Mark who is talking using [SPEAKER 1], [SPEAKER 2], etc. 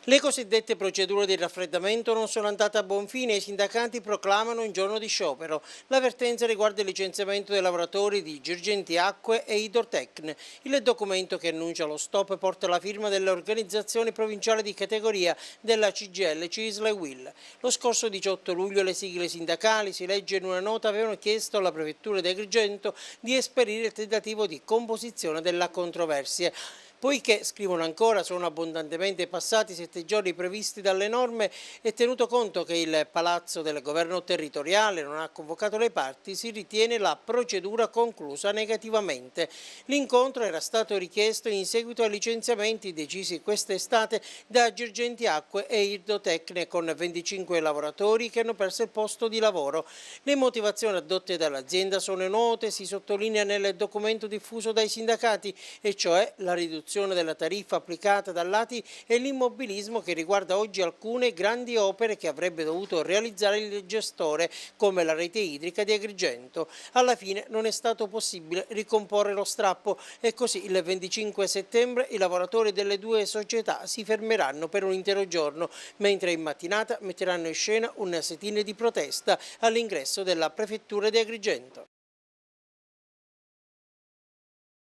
[SPEAKER 1] Le cosiddette procedure di raffreddamento non sono andate a buon fine e i sindacati proclamano un giorno di sciopero. L'avvertenza riguarda il licenziamento dei lavoratori di Girgenti Acque e Idortecn. Il documento che annuncia lo stop porta la firma delle organizzazioni provinciali di categoria della CGIL, CISL e UIL. Lo scorso 18 luglio le sigle sindacali, si legge in una nota, avevano chiesto alla prefettura di Agrigento di esperire il tentativo di composizione della controversia. Poiché, scrivono ancora, sono abbondantemente passati 7 giorni previsti dalle norme e tenuto conto che il Palazzo del Governo territoriale non ha convocato le parti, si ritiene la procedura conclusa negativamente. L'incontro era stato richiesto in seguito ai licenziamenti decisi quest'estate da Girgenti Acque e Irdotecne, con 25 lavoratori che hanno perso il posto di lavoro. Le motivazioni addotte dall'azienda sono note, si sottolinea nel documento diffuso dai sindacati, e cioè la riduzione della tariffa applicata dall'ATI e l'immobilismo che riguarda oggi alcune grandi opere che avrebbe dovuto realizzare il gestore, come la rete idrica di Agrigento. Alla fine non è stato possibile ricomporre lo strappo e così il 25 settembre i lavoratori delle due società si fermeranno per un intero giorno, mentre in mattinata metteranno in scena un sit-in di protesta all'ingresso della prefettura di Agrigento.